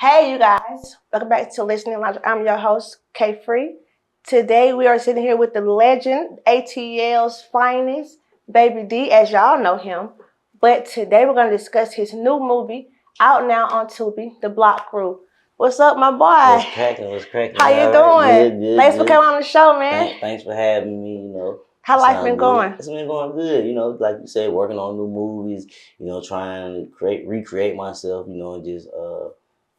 Hey, you guys. Welcome back to Listening Lounge. I'm your host, K Free. Today, we are sitting here with the legend, ATL's finest, Baby D, as y'all know him. But today, we're going to discuss his new movie, out now on Tubi, The Block Crew. What's up, my boy? What's cracking? How you doing? Good. Thanks for coming on the show, man. Thanks for having me, How life been going? It's been going good, like you said, working on new movies, trying to recreate myself, and just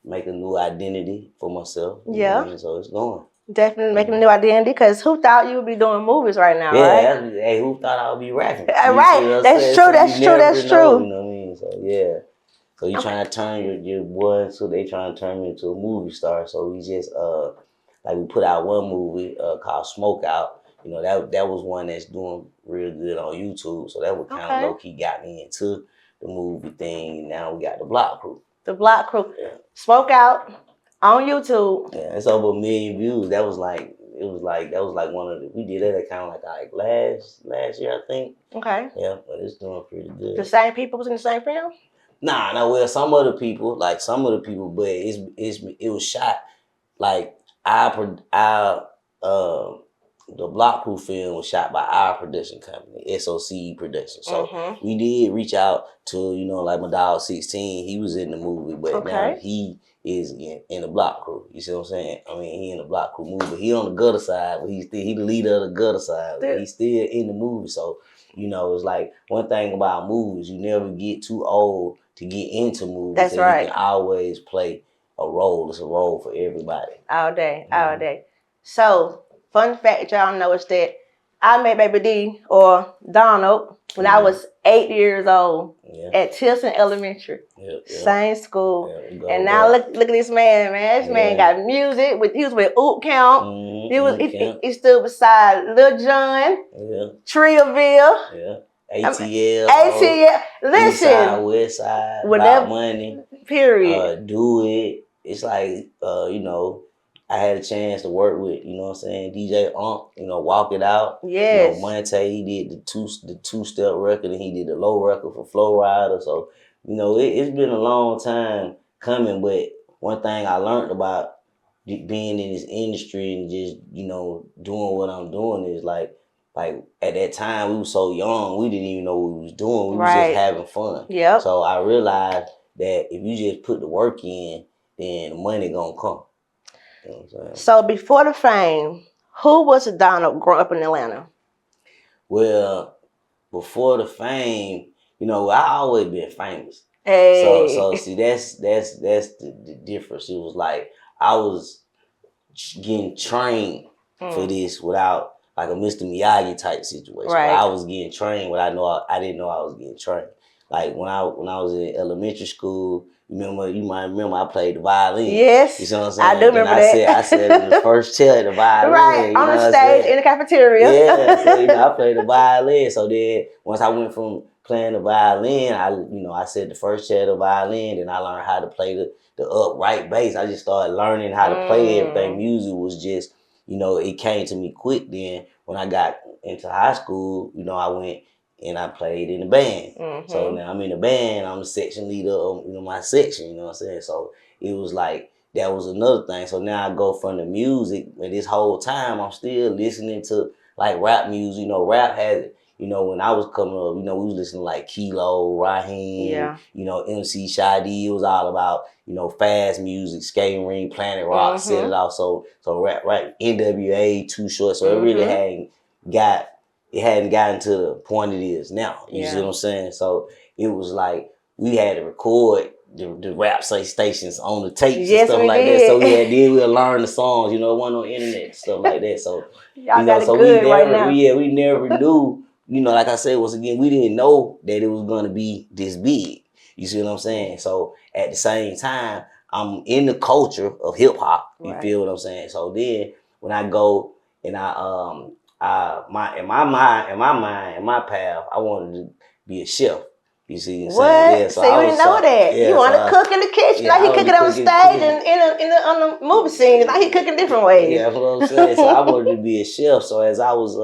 make a new identity for myself. Yeah. So it's going. Definitely making a new identity, because who thought you would be doing movies right now, right? Hey, who thought I would be rapping? Right, that's true, that's true. You know what I mean? So, yeah. So you trying to turn your boy, so they trying to turn me into a movie star. So we just, we put out one movie called Smoke Out. That was one that's doing real good on YouTube. So that was kind of low-key got me into the movie thing. And now we got The Block Crew. The Block Crew. Yeah. Smoke Out on YouTube. Yeah, it's over 1 million views. That was like one of the, we did that kind of like last year, I think. Okay. Yeah, but it's doing pretty good. The same people was in the same film? Nah, well, some of the people, but it was shot like the Block Crew film was shot by our production company, SOC Production. So we did reach out to, like my dog 16, he was in the movie, but now he is in the Block Crew. You see what I'm saying? I mean, he in the Block Crew movie, but he on the gutter side, but he the leader of the gutter side. But he's still in the movie. So, it's like one thing about movies, you never get too old to get into movies. That's right. You can always play a role. It's a role for everybody. All day. So, fun fact y'all know is that I met Baby D, or Donald, when I was 8 years old at Tilson Elementary. Same school. And now look at this man. This man got music. He was with Oomp Camp. He stood beside Lil Jon, Trioville. ATL. Listen. East side, West side, About Money. Period. Do It. It's like, I had a chance to work with, DJ Oomp, Walk It Out. Yes. Monte, he did the two-step record, and he did the low record for Flow Rider. So, it's been a long time coming, but one thing I learned about being in this industry and just, doing what I'm doing is like at that time we were so young, we didn't even know what we was doing. We was just having fun. Yep. So I realized that if you just put the work in, then the money gonna come. You know what I'm saying? So before the fame, who was Donald growing up in Atlanta? Well, before the fame, I always been famous. Hey. So see, that's the difference. It was like I was getting trained for this without like a Mr. Miyagi type situation. Right. I was getting trained, but I didn't know I was getting trained. Like when I was in elementary school, you might remember I played the violin. Yes. You see what I'm saying? I do remember that. I said in the first chair the violin. Right, on the stage in the cafeteria. Yeah, so I played the violin. So then once I went from playing the violin, I said the first chair the violin, then I learned how to play the upright bass. I just started learning how to play everything. Music was just, it came to me quick. Then when I got into high school, I went and I played in the band. So now I'm in the band. I'm the section leader of my section. You know what I'm saying? So it was like that was another thing. So now I go from the music, and this whole time I'm still listening to like rap music. Rap has it. When I was coming up, we was listening to like Kilo, Raheem, MC Shadi. It was all about, fast music, Skating Ring, Planet Rock, Set It Off. So rap, NWA, Too Short. So it really hadn't gotten to the point it is now. You see what I'm saying? So it was like we had to record the rap stations on the tapes and stuff like that. So we'll learn the songs, it wasn't on the internet, stuff like that. So y'all got it good right now. We never knew, like I said, once again, we didn't know that it was gonna be this big. You see what I'm saying? So at the same time, I'm in the culture of hip hop. You feel what I'm saying? So then when I go and in my path, I wanted to be a chef. You see what I'm saying? Yeah, so you didn't know that. You want to cook in the kitchen. Like he cooking on stage and on the movie scenes. Like he cooking different ways. Yeah, that's what I'm saying. So I wanted to be a chef. So as I was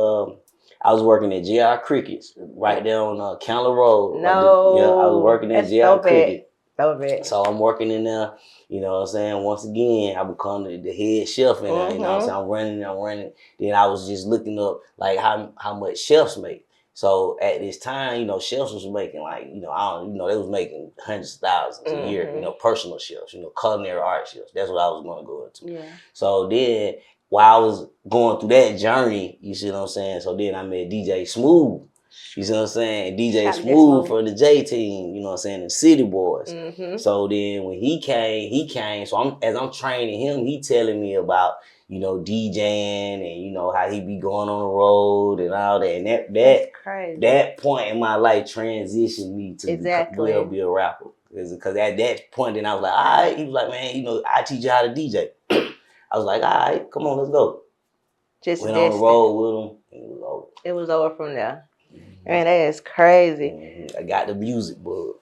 working at JR Crickets right there on Candler Road. No. I was working at JR Cricket. Love it. So I'm working in there, you know what I'm saying? Once again, I become the head chef in there, you know what I'm saying? I'm running. Then I was just looking up like how much chefs make. So at this time, you know, chefs was making like, you know, they was making hundreds of thousands a year, you know, personal chefs, you know, culinary art chefs. That's what I was going to go into. Yeah. So then while I was going through that journey, you see what I'm saying? So then I met DJ Smooth. You see what I'm saying? DJ Smooth for the J Team, you know what I'm saying? The City Boys. So then when he came. So as I'm training him, he telling me about, you know, DJing and, you know, how he be going on the road and all that. And that point in my life transitioned me to be a rapper. Because at that point, then I was like, all right. He was like, man, you know, I teach you how to DJ. I was like, all right, come on, let's go. Just went on the road with him. And it was over. It was over from there. Man, that is crazy. I got the music bug.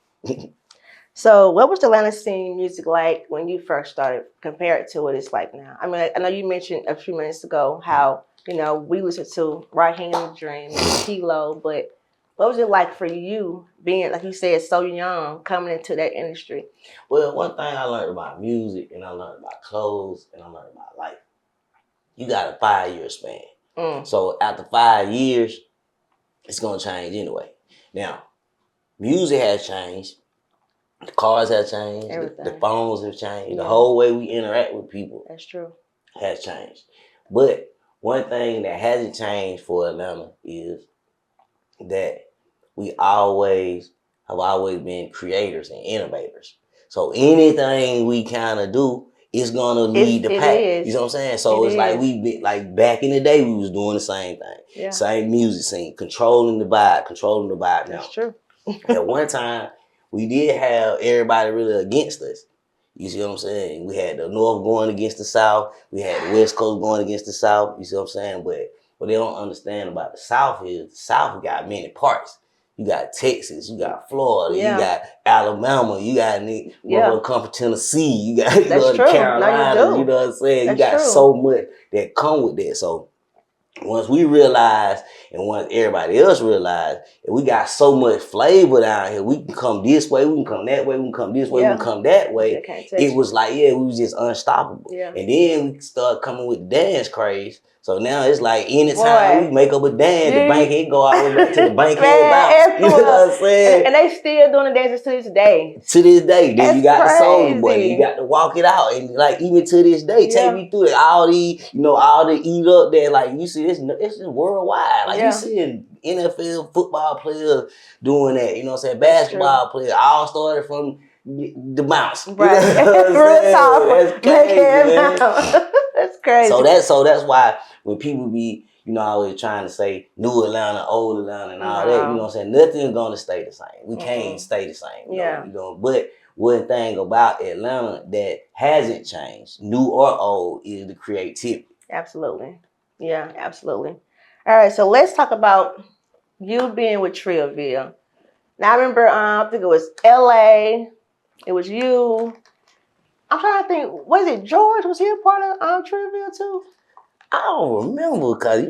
So what was the Atlanta scene music like when you first started compared to what it's like now? I mean, I know you mentioned a few minutes ago how, you know, we listened to Right Hand in the Dream and Kilo, but what was it like for you being, like you said, so young, coming into that industry? Well, one thing I learned about music and I learned about clothes and I learned about life. You got a 5-year span. So after 5 years, it's going to change anyway. Now, music has changed. The cars have changed. The phones have changed. The whole way we interact with people. That's true. Has changed. But one thing that hasn't changed for Atlanta is that we have always been creators and innovators. So anything we kind of do, it's gonna lead the pack. You know what I'm saying? So it's like we been like back in the day, we was doing the same thing. Yeah. Same music scene, controlling the vibe now. That's true. At one time, we did have everybody really against us. You see what I'm saying? We had the North going against the South. We had the West Coast going against the South. You see what I'm saying? But what they don't understand about the South is the South got many parts. You got Texas, you got Florida, you got Alabama, you got come from Tennessee, you got the Carolinas, you know what I'm saying? You got so much that come with that. So once we realized and once everybody else realized that we got so much flavor down here, we can come this way, we can come that way, we can come this way, we can come that way. It was like, we was just unstoppable. Yeah. And then we started coming with the dance craze. So now it's like anytime we make up a dance, the bankhead go all the way back to the bankhead bounce. You know what I'm saying? And they still doing the dances to this day. To this day. Then you got the Soul Boy, then you got to walk it out. And like even to this day, take me through it. All the eat up there, like you see, it's just worldwide. Like you see NFL football players doing that, you know what I'm saying? Basketball players all started from the bounce. Right. You know That's crazy. That's crazy. So that's why when people be, always trying to say new Atlanta, old Atlanta and all that, you know what I'm saying? Nothing's gonna stay the same. We can't stay the same. You know? But one thing about Atlanta that hasn't changed, new or old, is the creativity. Absolutely. Yeah, absolutely. All right, so let's talk about you being with Trillville. Now I remember, I think it was LA. It was you. I'm trying to think. Was it George? Was he a part of Trillville too? I don't remember because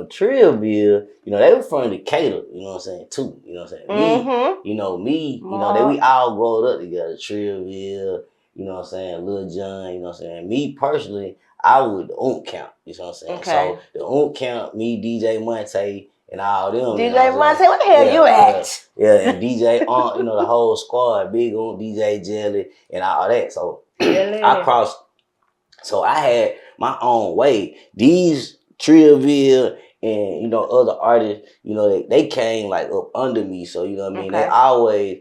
Trillville, they were from Decatur. You know what I'm saying too. You know what I'm saying. Me. We all growed up together. Trillville. You know what I'm saying. Lil John. You know what I'm saying. Me personally, I was the Oomp Camp. You know what I'm saying. Okay. So the Oomp Camp, me, DJ Monte, and all them. DJ Monte, what the hell you at? And DJ Oomp, the whole squad, Big Oomp, DJ Jelly, and all that. So I crossed. So I had my own way. These Trillville and other artists, they came like up under me. So you know what I mean. They always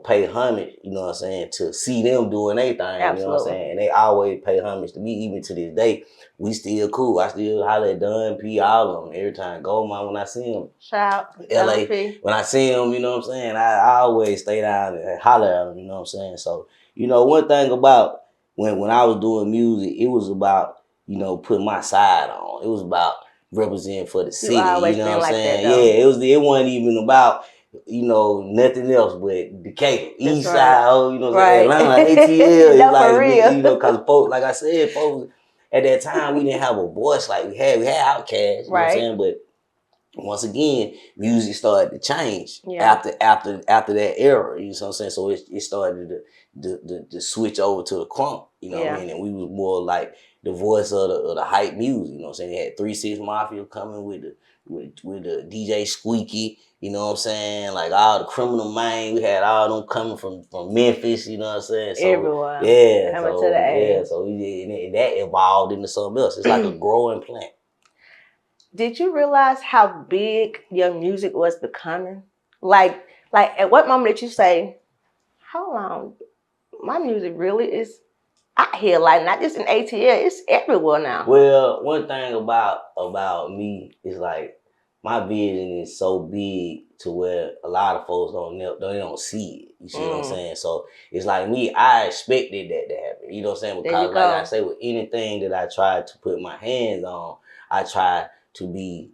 pay homage. You know what I'm saying, to see them doing their thing. Absolutely. You know what I'm saying. And they always pay homage to me, even to this day. We still cool. I still holler at Don P, all of them every time. Goldmine when I see him. Shout out LA. When I see him, you know what I'm saying, I always stay down and holler at them, you know what I'm saying. So, one thing about when I was doing music, it was about, putting my side on. It was about representing for the city. You know what I'm saying? It wasn't even about nothing else but Decatur, East Side, Atlanta, ATL. It's like, because folks, like I said, folks, at that time, we didn't have a voice like we had. We had Outkast, you know what I'm saying? But once again, music started to change after that era. You know what I'm saying? So it started to switch over to the crunk. You know what I mean? And we was more like the voice of the hype music. You know what I'm saying? They had 3 6 Mafia coming with the DJ Squeaky. You know what I'm saying? Like all the Criminal Minds. We had all them coming from Memphis. You know what I'm saying? So everyone. yeah, coming to the A. so we did, and that evolved into something else. It's like a growing plant. Did you realize how big your music was becoming? Like at what moment did you say, hold on, my music really is out here, like not just in ATL, it's everywhere now. Well, one thing about me is like my vision is so big to where a lot of folks don't see it. You see what I'm saying? So it's like me, I expected that to happen. You know what I'm saying? Because like I say, with anything that I try to put my hands on, I try to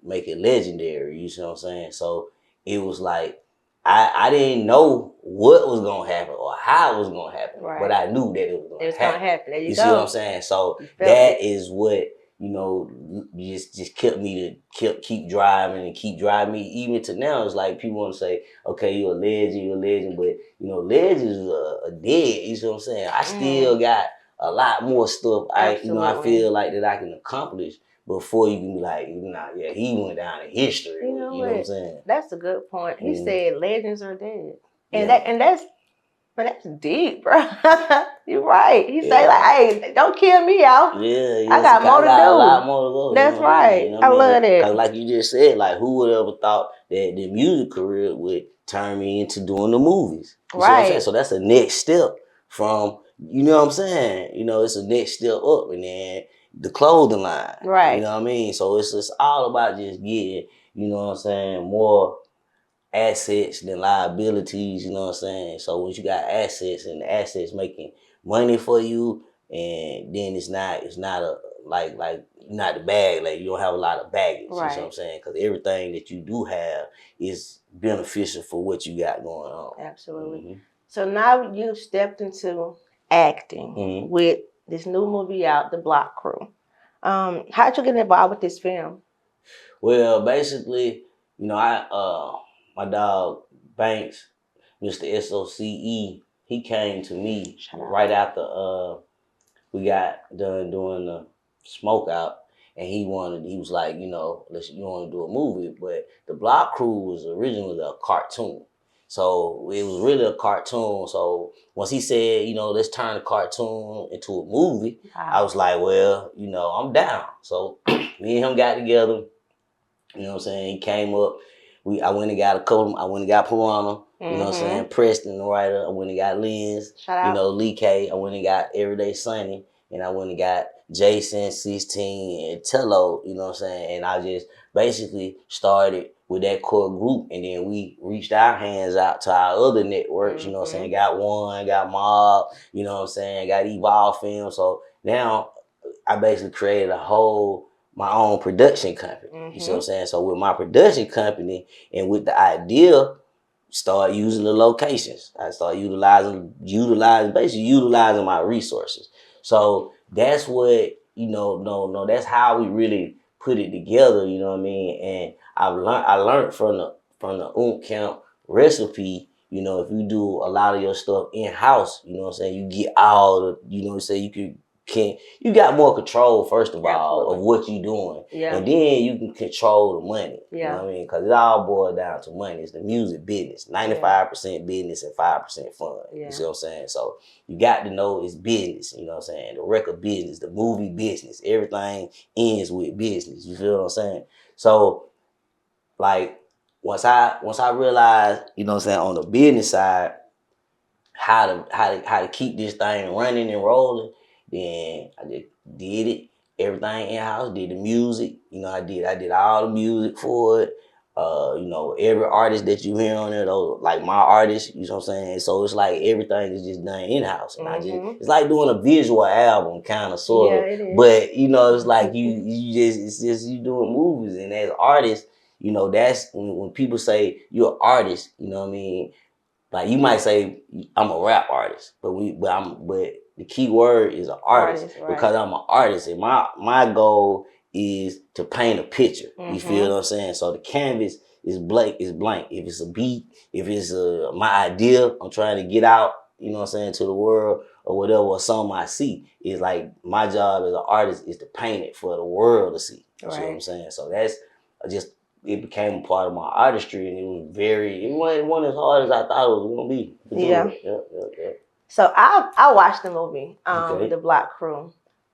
make it legendary. You see what I'm saying? So it was like I didn't know what was gonna happen or how it was gonna happen, but I knew that it was gonna happen. There you see what I'm saying? So that is what, you know, just kept me to keep driving and keep driving me even to now. It's like people want to say, okay, you're a legend, but you know, legends are dead. You see what I'm saying? I still got a lot more stuff I feel like that I can accomplish before you can be like, nah, yeah, he went down in history. You know what I'm saying? That's a good point. He said legends are dead. And that's deep, bro. You're right. He say like, hey, don't kill me, y'all. Yeah, I got more to do. A lot more to go. That's right. You know I love it. Because like you just said, like who would ever thought that the music career would turn me into doing the movies? You see what I'm saying? So that's a next step from, you know what I'm saying? You know, it's a next step up, and then the clothing line. Right. You know what I mean? So it's just all about just getting, you know what I'm saying, more assets than liabilities, you know what I'm saying? So once you got assets and the assets making money for you, and then it's not a like not the bag, like you don't have a lot of baggage, you know what I'm saying? Because everything that you do have is beneficial for what you got going on. Absolutely. So now you've stepped into acting with this new movie out, The Block Crew. How'd you get involved with this film? Well, basically, you know, my dog Banks, Mr. SOCE, he came to me right after we got done doing the smoke out, and he was like, you know, you want to do a movie, but the Block Crew was originally a cartoon. So it was really a cartoon. So once he said, you know, let's turn the cartoon into a movie, I was like, well, you know, I'm down. So me and him got together. You know what I'm saying? He came up. I went and got a couple. I went and got Piranha. You know what I'm saying? Preston, the writer. I went and got Lens. You know, Lee K. I went and got Everyday Sunny. And I went and got Jason, 16, and Tello. You know what I'm saying? And I just basically started with that core group. And then we reached our hands out to our other networks. You know what I'm saying? Got One, got Mob. You know what I'm saying? Got Evolve Film. So now I basically created my own production company. You see what I'm saying? So with my production company and with the idea, start using the locations. I start utilizing my resources. So that's what, you know, that's how we really put it together, you know what I mean? And I learned from the Oomp Camp recipe. You know, if you do a lot of your stuff in-house, you know what I'm saying, you get all the, you know what I'm saying, you got more control, first of all, of what you're doing. And then you can control the money. You know what I mean? Because it all boils down to money. It's the music business. 95% business and 5% fun. You see what I'm saying? So you got to know it's business. You know what I'm saying? The record business, the movie business. Everything ends with business. You feel what I'm saying? So, like, once I realized, you know what I'm saying, on the business side, how to keep this thing running and rolling, then I just did it. Everything in-house, did the music. You know, I did all the music for it. You know, every artist that you hear on there, though, like my artist, you know what I'm saying? So it's like everything is just done in-house. And it's like doing a visual album, kind of, sort of. It is. But, you know, it's like it's just you doing movies. And as artists, you know, that's when people say you're an artist, you know what I mean? Like you might say I'm a rap artist, but the key word is an artist, because I'm an artist, and my goal is to paint a picture. You feel what I'm saying? So the canvas is blank. If it's a beat, if it's my idea, I'm trying to get out, you know what I'm saying, to the world or whatever, or something I see. It's like my job as an artist is to paint it for the world to see. You see what I'm saying? So that's just, it became a part of my artistry, and it wasn't as hard as I thought it was gonna be. Yeah. So I watched the movie, The Block Crew.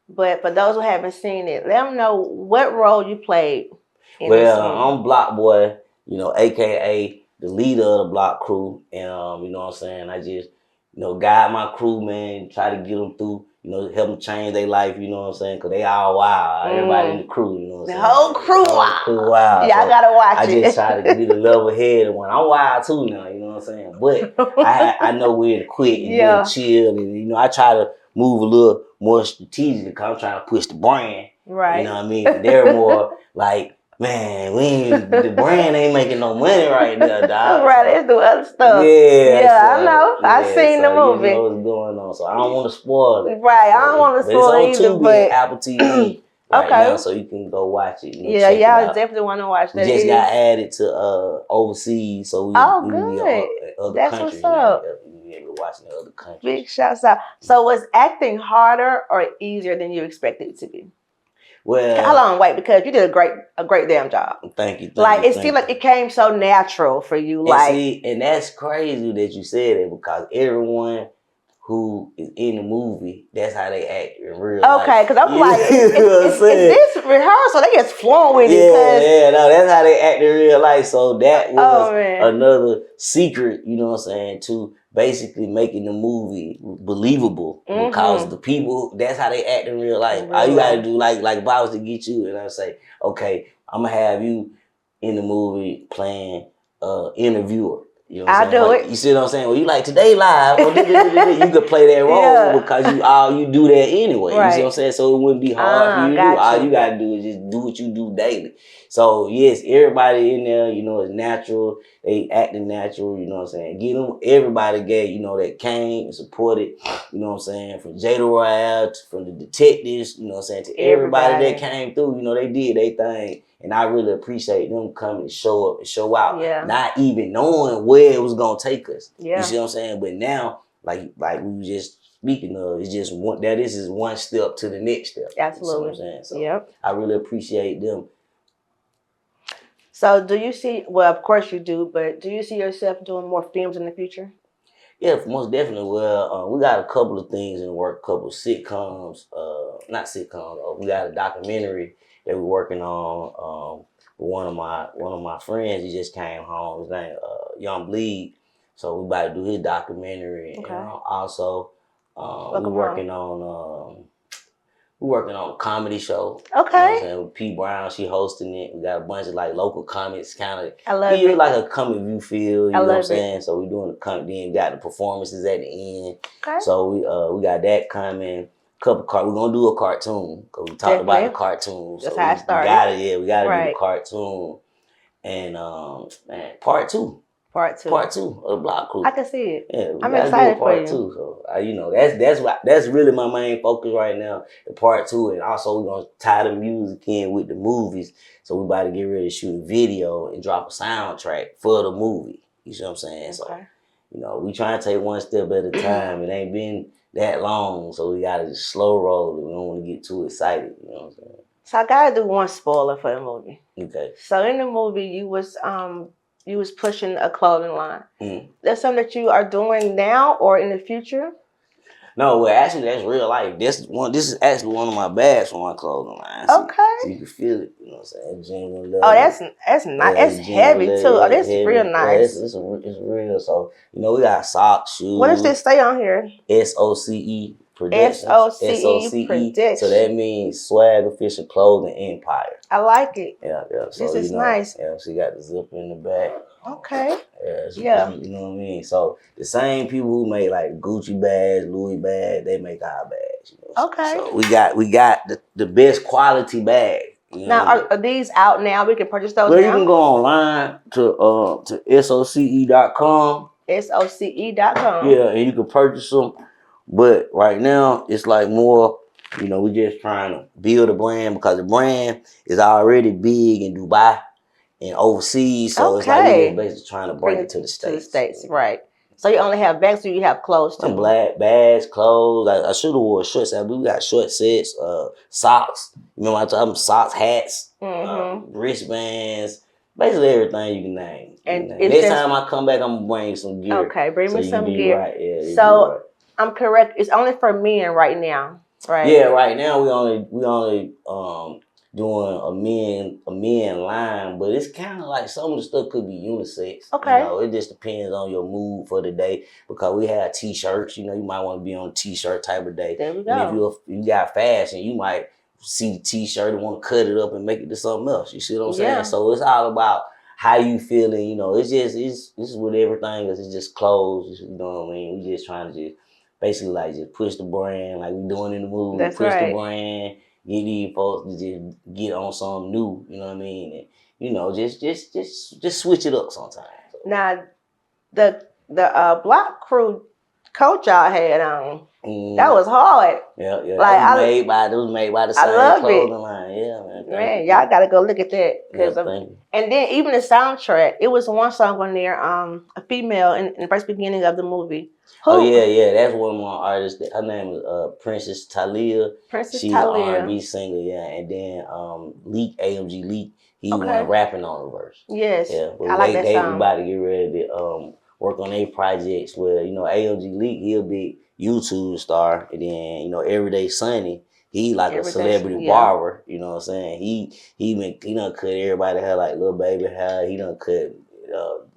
But for those who haven't seen it, let them know what role you played in this movie. I'm Block Boy, you know, aka the leader of the Block Crew, and you know what I'm saying, I just, you know, guide my crew, man, try to get them through, you know, help them change their life, you know what I'm saying, because they all wild. Everybody in the crew, you know what I'm saying. The whole crew wild. Yeah, so I gotta watch it. I just try to be the level-headed one. I'm wild too now, you know what I'm saying, but I know when to quit and then chill, and, you know, I try to move a little more strategic because I'm trying to push the brand. Right. You know what I mean? They're more like, man, the brand ain't making no money right now, dog. Right, let's do other stuff. I know. I seen the movie. You know what's going on, so I don't want to spoil it. Right, I don't want to spoil it either. It's on Tubi, Apple TV right now, so you can go watch it. You know, check it out. Definitely want to watch that. We just got added to overseas, so we good. Other That's countries. What's up. We're watching the other countries. Big shouts out. So was acting harder or easier than you expected it to be? Well, how long wait? Because you did a great damn job. Thank you. It seemed like it came so natural for you. And that's crazy that you said it, because everyone who is in the movie, that's how they act in real life. Okay, because I'm like, is this rehearsal? They just flowing with it. No, that's how they act in real life. So that was another secret, you know what I'm saying, to basically making the movie believable, because the people, that's how they act in real life. All you gotta do, like if I was to get you and I say, okay, I'm gonna have you in the movie playing interviewer. You know what I'm saying? I'll do it. You see what I'm saying? Well, you like Today Live, you could play that role because you do that anyway. Right. You see what I'm saying? So it wouldn't be hard for you to do. All you gotta do is just do what you do daily. So yes, everybody in there, you know, is natural. They acting natural, you know what I'm saying? Everybody you know, that came and supported, you know what I'm saying, from Jada Royale, from the detectives, you know what I'm saying, to everybody that came through, you know, they did their thing. And I really appreciate them coming to show up and show out, not even knowing where it was gonna take us. You see what I'm saying? But now, like we were just speaking of, it's just one. This is one step to the next step. Absolutely. You see what I'm saying? So I really appreciate them. So do you see? Well, of course you do, but do you see yourself doing more films in the future? Yeah, most definitely. Well, we got a couple of things in the work, a couple of sitcoms. Not sitcoms. We got a documentary that we're working on. One of my friends, he just came home. His name Young Bleed. So we about to do his documentary. Okay. And also we're working on a comedy show. Okay. You know what I'm saying? With P. Brown, she hosting it. We got a bunch of like local comics, kind of. I love it. Like a comic view feel. You know what I'm saying? So we're doing the comic. Then we got the performances at the end. Okay. So we got that coming. We're gonna do a cartoon, because we talked about the cartoons. That's how I started. We gotta do the cartoon. And part two. Part two of the Block Crew. I can see it. Yeah, I'm excited for you. Two. So you know, that's really my main focus right now. The part two, and also we're gonna tie the music in with the movies. So we about to get ready to shoot a video and drop a soundtrack for the movie. You see what I'm saying? So you know, we trying to take one step at a time. It ain't been that long, so we gotta just slow roll it. We don't want to get too excited. You know what I'm saying? So I gotta do one spoiler for the movie. Okay. So in the movie, you was pushing a clothing line. That's something that you are doing now or in the future? No, well, actually, that's real life. This is actually one of my bags for my clothing line. Okay. So you can feel it. You know what I'm saying? Genuine leather. Oh, that's nice. That's heavy too. Oh, that's real nice. It's real. So you know, we got socks, shoes. What does this say on here? SOCE Productions. SOCE Productions. So that means Swag Official Clothing Empire. I like it. Yeah. So, this is nice. Yeah, so you got the zipper in the back. Okay. Yeah. You know what I mean? So the same people who make like Gucci bags, Louis bags, they make our bags. You know? Okay. So we got the best quality bag. You know now, are these out now? We can purchase those now? You can go online to SOCE.com. SOCE.com. Yeah, and you can purchase them. But right now, it's like more You know, we just trying to build a brand because the brand is already big in Dubai and overseas. So it's like we just basically trying to bring it to the States. To the States, right. So you only have bags or you have clothes too? Some black bags, clothes. I should have wore shorts. We got short sets, socks. Remember I told them socks, hats, wristbands, basically everything you can name. And next time I come back, I'm gonna bring some gear. Okay, bring me some gear. Right. Yeah, so I'm correct. It's only for men right now, right? Yeah, right now we only doing a men line, but it's kind of like some of the stuff could be unisex. Okay. You know, it just depends on your mood for the day because we have t-shirts. You know, you might want to be on a t-shirt type of day. There we go. And if you got fashion, you might see the t-shirt and want to cut it up and make it to something else. You see what I'm saying? So it's all about how you feeling. You know, it's with everything. It's just clothes. You know what I mean? We just trying to just basically like just push the brand like we doing in the movie. That's push right. the brand. Get these folks to just get on something new, you know what I mean? And, you know, just switch it up sometimes. Now, the block crew coat y'all had on, that was hard. Yeah. Like, it was made by the same clothing line. Yeah, man. Man, y'all gotta go look at that. And then even the soundtrack, it was one song on there, a female in the first beginning of the movie. Oh yeah, that's one of my artists. Her name is Princess Talia. She's an R&B singer, and then Leak, AMG Leak, he went rapping on the verse. Yes, yeah, but I like that song. We about to get ready to work on their projects. Where you know AMG Leak, he'll be YouTube star, and then you know Everyday Sunny, he like a celebrity barber. You know what I'm saying? He done cut everybody hair like Lil Baby hair. He done cut.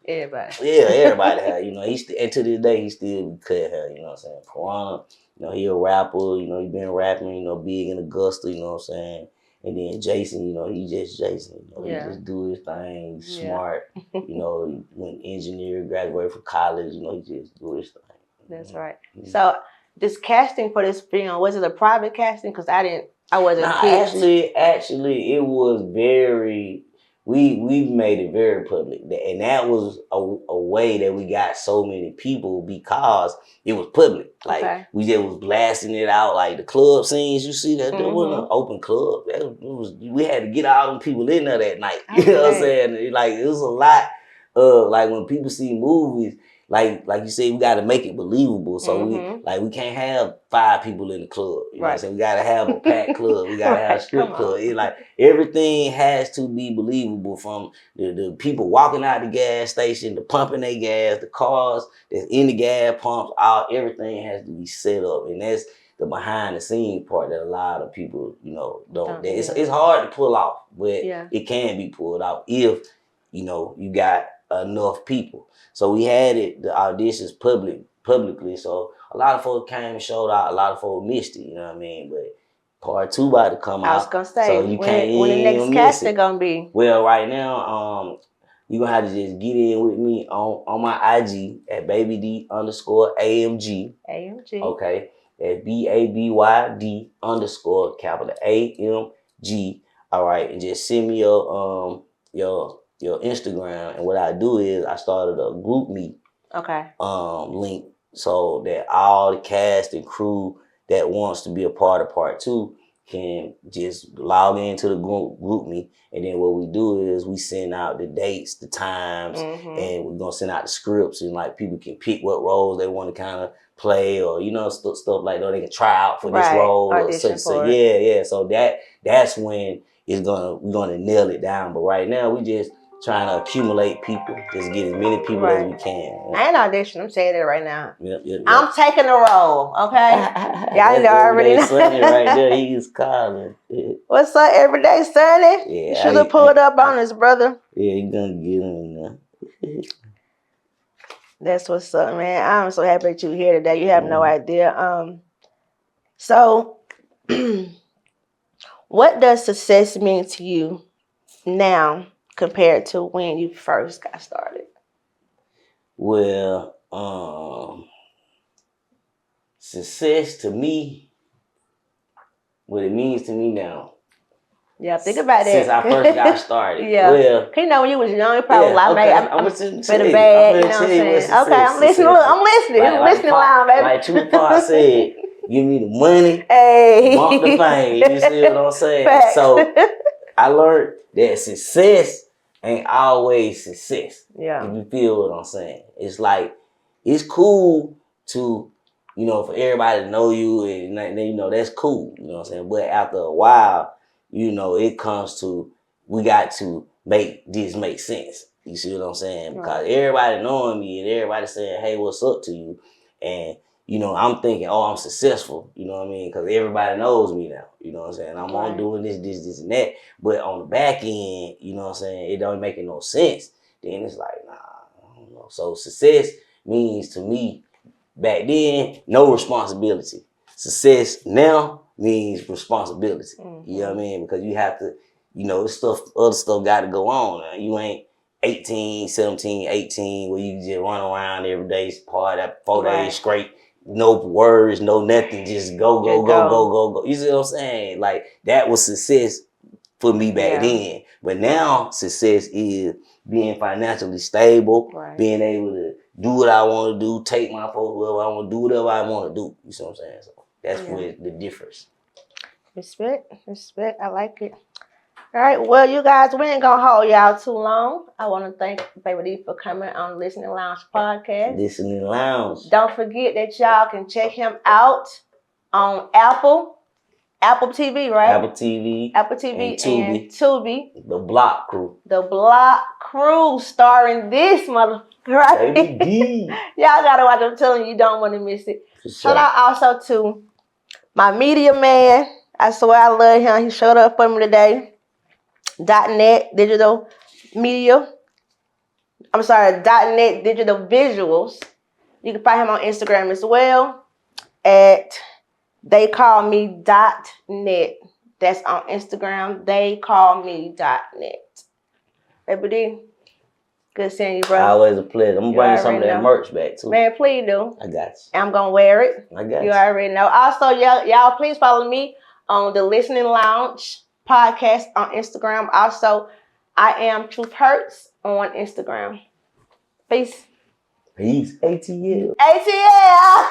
Everybody. Yeah, everybody had, you know, and to this day, he still cut hair, you know what I'm saying? Piranha, you know, he a rapper, you know, he been rapping, you know, big in Augusta, you know what I'm saying? And then Jason, you know, he just Jason, you know, he just do his thing, smart, you know, he went engineer, graduated from college, you know, he just do his thing. That's right. So this casting for this film, was it a private casting? Because I wasn't actually, it was very... We made it very public, and that was a way that we got so many people because it was public. Like we just was blasting it out, like the club scenes. You see that there wasn't an open club. We had to get all them people in there that night. You know what I'm saying? Like it was a lot of like when people see movies. Like you said, we got to make it believable. So we can't have 5 people in the club. You know what I'm saying? We got to have a packed club. We got to have a strip club. It's like everything has to be believable, from the people walking out the gas station, the pumping their gas, the cars that's in the gas pumps. Everything has to be set up, and that's the behind the scenes part that a lot of people, you know, don't. It's hard to pull off, but it can be pulled off if you know you got enough people. So we had the auditions publicly. So a lot of folks came and showed out. A lot of folks missed it. You know what I mean? But part 2 about to come out. I was gonna say, so you when the next casting gonna be? Well, right now, you gonna have to just get in with me on my IG at baby_d_AMG. AMG. Okay, at BABYD _ capital AMG. All right, and just send me your Instagram, and what I do is I started a group meet link so that all the cast and crew that wants to be a part of part 2 can just log into the group meet, and then what we do is we send out the dates, the times, and we're gonna send out the scripts, and like people can pick what roles they want to kind of play, or you know stuff like that. They can try out for this role or such. So that's when we're gonna nail it down. But right now we just trying to accumulate people, just get as many people as we can. I ain't audition. I'm saying it right now. Yep. I'm taking the role, okay? Y'all already know. Sunny right there. He's calling. What's up, Everyday Sunny? Yeah, you should have pulled up on us, brother. Yeah, you gonna get him now. That's what's up, man. I'm so happy that you're here today. You have no idea. So, what does success mean to you now compared to when you first got started? Well, success to me, what it means to me now. Yeah, think about that. Since I first got started. Well, you know, when you was young, you probably I'm for the bad, you know what I'm saying? Okay, I'm listening. I'm listening. I'm listening loud, baby. Like Tupac said, give me the money, Hey. want the fame. You see what I'm saying? Facts. So I learned that success ain't always success. Yeah. If you feel what I'm saying. It's like, it's cool to, you know, for everybody to know you and you know, that's cool. You know what I'm saying? But after a while, you know, it comes to, we got to make this make sense. You see what I'm saying? Because everybody knowing me and everybody saying, hey, what's up to you? And, you know, I'm thinking, oh, I'm successful. You know what I mean? Because everybody knows me now. You know what I'm saying? I'm on doing this, and that. But on the back end, you know what I'm saying? It don't make no sense. Then it's like, nah, I don't know. So success means to me, back then, no responsibility. Success now means responsibility. Mm-hmm. You know what I mean? Because you have to, you know, other stuff got to go on. Now. You ain't 18, 17, 18, where you just run around every day, party 4 days straight, no words, no nothing, just go. You see what I'm saying? Like, that was success for me back then. But now, success is being financially stable, being able to do what I want to do, take my folks wherever I want to do, whatever I want to do. You see what I'm saying? So that's where the difference. Respect. I like it. All right, well, you guys, we ain't gonna hold y'all too long. I want to thank Baby D for coming on Listening Lounge podcast. Listening Lounge. Don't forget that y'all can check him out on Apple TV, right? Apple TV and Tubi. The Block Crew. The Block Crew, starring this motherfucker, right? Baby D. Y'all gotta watch. I'm telling you, you don't want to miss it. Shout out also to my media man. I swear I love him. He showed up for me today. .net digital media. I'm sorry, .net digital visuals. You can find him on Instagram as well at They Call Me .net. That's on Instagram. They Call Me .net. Baby D, good seeing you, bro. Always a pleasure. I'm bringing some of that merch back too. Man, please do. I got you. I'm gonna wear it. I got you. You already know. Also, y'all please follow me on the Listening Lounge podcast on Instagram. Also, I am Truth Hurts on Instagram. Peace. ATL. ATL.